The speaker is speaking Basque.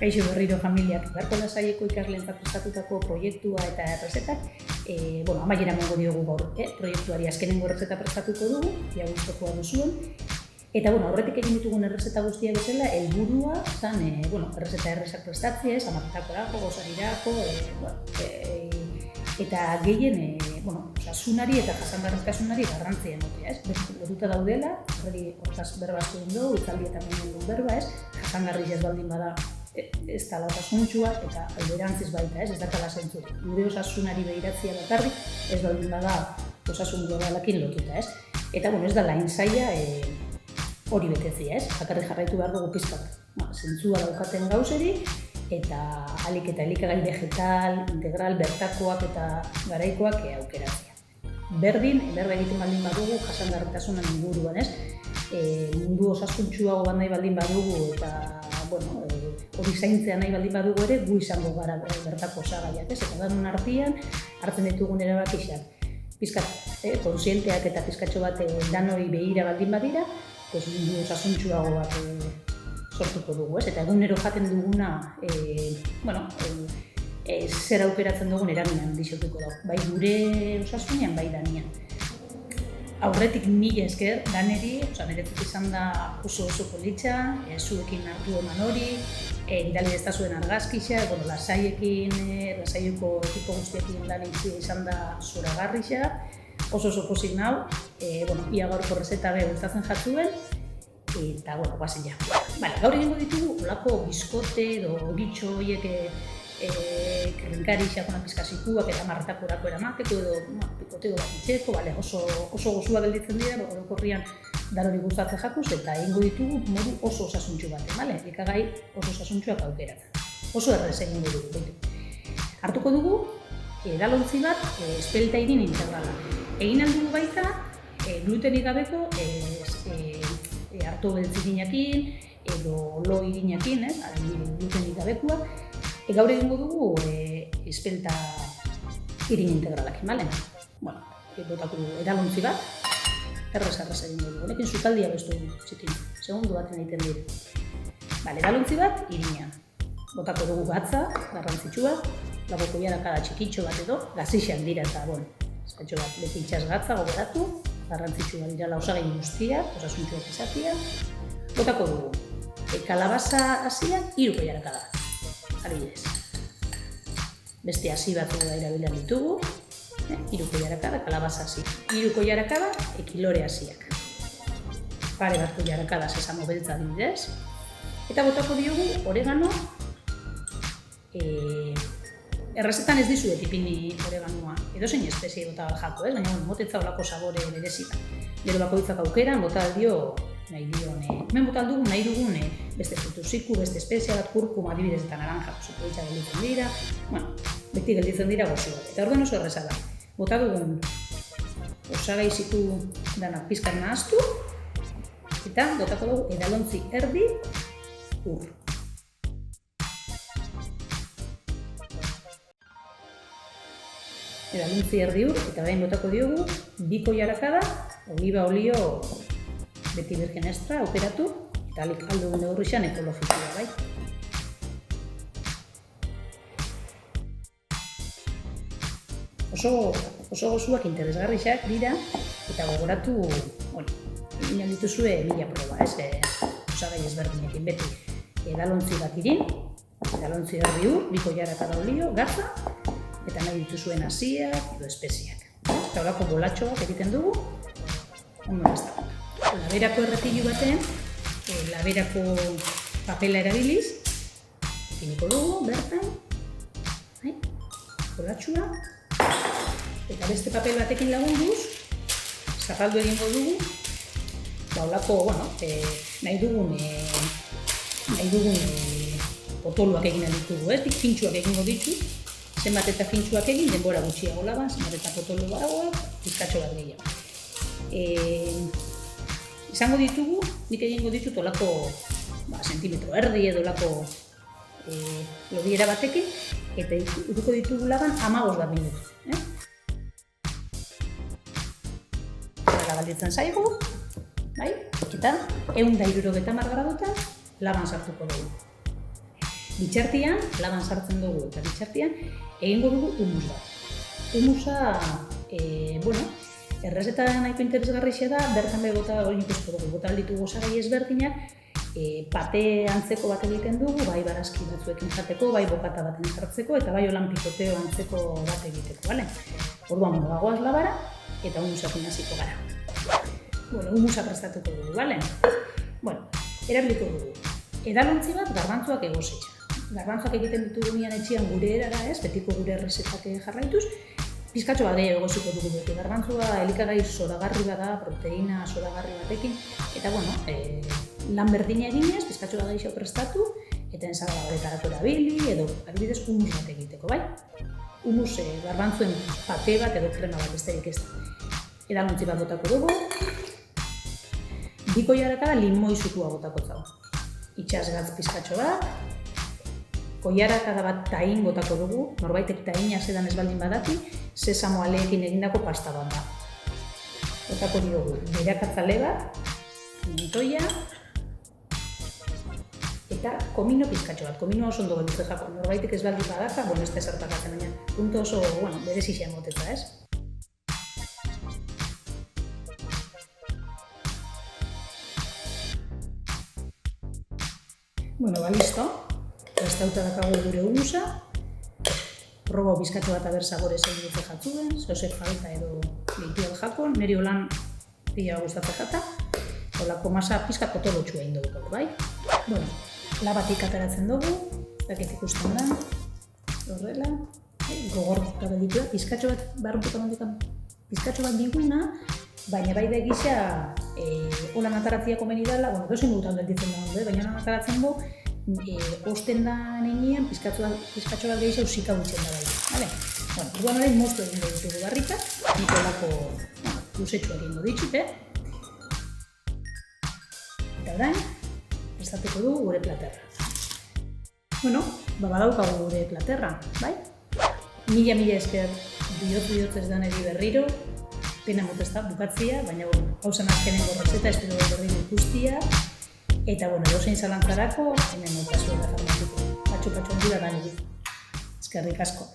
Kaixo berriro familiak beharko lasaieko ikasleentzat prestatutako proiektua eta errezetak, amaiera emango diogu gaur, proiektuari azkenengo errezeta prestatuko dugu, ja gustukoa duzuen. Eta aurretik egin ditugun errezeta guztiak bezala, helburua zen, errezeta errezak prestatzea, amatakorako, gozarirako, eta gehien, osasunari eta jasangarritasunari garrantzia ematea, lotuta daudela, hortaz berba asko egin dugu, itzaldietan egin dugu berba, jasangarri ez baldin bada ez dala osasuntxua eta alderantziz baita, ez dakala zentzurik. Gure osasunari behiratzea bakarrik, ez baldin bada osasun globalakin lotuta, ez? Eta, ez da lain zaila hori betetzea, ez? Bakarrik jarraitu behar dugu pizkat. Zentzua daukaten gauzeri, eta alik eta elikagai vegetal, integral, bertakoak eta garaikoak aukeratzea. Berdin, berba egiten baldin badugu, jasangarritasunan inguruan, ez? Mundu osasuntxuago nahi baldin badugu eta hori zaintzea nahi baldin badugu ere, gu izango gara bertako osagaiak, ez? Eta danon artean, hartzen ditugun erabakixak, pizkat, konsienteak eta pizkatxo bat danoi behira baldin badira, mundu osasuntxuago bat sortuko dugu, ez? Eta egunero jaten duguna, zer aukeratzen dugun eraminan dixotuko dugu, bai gure osasunean, bai danian. Aurretik mila esker daneri, niretzat izan da oso politxa, zuekin hartu eman hori, bidali ez da zuen argazkixa, lasaiekin, lasaieko ekipo guztiekin lan izan da zoragarrixa, oso pozik nau, ia gaurko rezeta be gustatzen jatzuen, eta guazen ja. Gaur egingo ditugu, olako biskote edo gitxo horiek kerrinkari xakona pizkazikuak eta marretakorako eramateko edo pikoteo bat itxeko, oso gozua gelditzen dira, orokorrian danori gustatzen jakuz, eta egingo ditugu modu oso osasuntxu baten, elikagai oso osasuntxuak aukeratzen. Oso errez egingo dugu. Hartuko dugu, edalontzi bat, espelta irin integrala. Egin aldugu baita, glutenik gabeko, harto beltz irinakin, edo lo irinakin, glutenik gabekoa, gaur egingo dugu espelta irin integralakin, botako dugu edalontzi bat, errez egingo dugu, honekin zutaldia bestu txikin, segundu baten egiten dira. Edalontzi bat, irina. Botako dugu gatza, garrantzitsua, lago koiarakada txikitxo bat edo, gazixak dira eta, eskatxo bat, beti itxas gatza gogoratu, garrantzitsua dira osagai guztiak, osasuntxuak izatia. Botako dugu, kalabaza hasiak, 3 koiarakada. Adibidez. Beste hasi batu da erabilan ditugu, 3 koiarakada, kalabaza hasi. 3 koiarakada, ekilore hasiak. Pare bat koiarakada sesamo beltza adibidez. Eta botako diogu oregano, errezetan ez dizuet ipini oreganoa, edozein espezie bota jako, baina motetza olako sabore berezita. Gero bakoitzak aukeran, bota dio nahi dion, hemen bota dugu nahi dugun beste frutuziku, beste espezia bat, kurkuma, adibidez eta naranja, zukoitza gelditzen dira, beti gelditzen dira gozu bat. Eta orduan oso erreza da. Bota dugun osagai ziku danak pizkat nahaztu, eta botako dugu edalontzi erdi ur. Edalontzi erdi ur, eta behin botako diogu 2 koiarakada, oliba olio beti virgen extra, operatu, eta alik aldugun neurrixan ekologikoa, bai. Oso gozuak interesgarrixak dira, eta gogoratu, egin dituzue 1000 proba, osagai ezberdinekin beti. Edalontzi bat irin, edalontzi erdi ur, 2 koiarakada olio, gatza, eta nahi dituzuen hasiak edo espeziak. Eta horako bolatxo bat egiten dugu, ondo ez da. Laberako erretilu baten, laberako papela erabiliz, ipiniko dugu, bertan, bolatxua, eta beste papel batekin lagunduz, zapaldu egingo dugu, horako, nahi dugun potoluak egin ditugu, pintxuak egingo ditu, zenbat eta pintxuak egin, denbora gutxiago laban, zenbat eta potolu badagoak, pizkatxo bat gehiago. Izango ditugu, nik egingo ditut olako sentimetro erdi edo olako lodiera batekin, eta uruko ditugu laban 15 minutu. Eta galditzen zaigu, eta 160 gradutan laban sartuko dugu. Bitxartian, laban sartzen dugu eta bitxartian, egingo dugu humus bat. Humusa, errezeta nahiko interesgarria da, bertan behi bota ditugu osagai ezberdinak, pate antzeko bat egiten dugu, bai barazki batzuekin jateko, bai bokata baten sartzeko, eta bai holan pikoteo antzeko bat egiteko, bale? Orduan, bagoaz labara, eta humusakin hasiko gara. Humusa prestatuko dugu, bale? Erabiliko dugu. Edalontzi bat garbantzuak egositza. Garbantzuak egiten ditugunean etxean gure erara ez, betiko gure errezetak jarraituz, pizkatxo bat gehiago egosiko dugu beti. Garbantzua elikagai zoragarri bat da, proteina zoragarri batekin, eta lan berdina eginez, pizkatxo bat gehiago prestatu, eta ensalada batetarako erabili, edo adibidez humus bat egiteko, bai? Humus garbantzuen pate bat edo krema bat besterik ez da. Edalontzi bat botako dugu, 2 koilarakada limoi zukua botako zau. Itxasgatz pizkatxo bat, koilarakada bat tahin botako dugu, norbaitek tahina zedan ez baldin badaki, sesamo aleekin egindako pasta bat da. Botako diogu beirakatzale bat, pimentoia, eta komino pizkatxo bat. Kominoa oso ondo gelditzen jako, norbaitek ez baldin badaka, ez da zertakatzen baina, punto oso, berezixean motetza, ez? Listo. Prestauta dakago gure humusa. Probo bizkatxo bat aber sabore zein dute jatzuden, zehosek falta edo gehitu jako, niri holan pila gustatzen jata. Holako masa pizka potolotxua egin dugu, bai? Labatik ateratzen dugu, dakit ikusten da, horrela, gogortuta gelditu da, pizkatxo bat barrututa mandikan, pizkatxo bat diguna, baina bai da egisa holan ataratzia komeni dela, dozin dut aldeltitzen da, baina holan ataratzen du, osten da nenean, pizkatxo bat gehiago zika dutzen da bai. Duan hori moztu egin ditugu barrikak, nik olako luzetxua egingo ditut, eta orain, prestatuko du gure platerra. Badaukagu gure platerra, bai? Mila esker bihotz ez da niri berriro, pena motez da bukatzia, baina hausen azkenengo rezeta espero berriro ikustia, eta dozein zalantzarako, hemen okazioa da farmatuko. Patxo handi da gani. Eskerrik asko.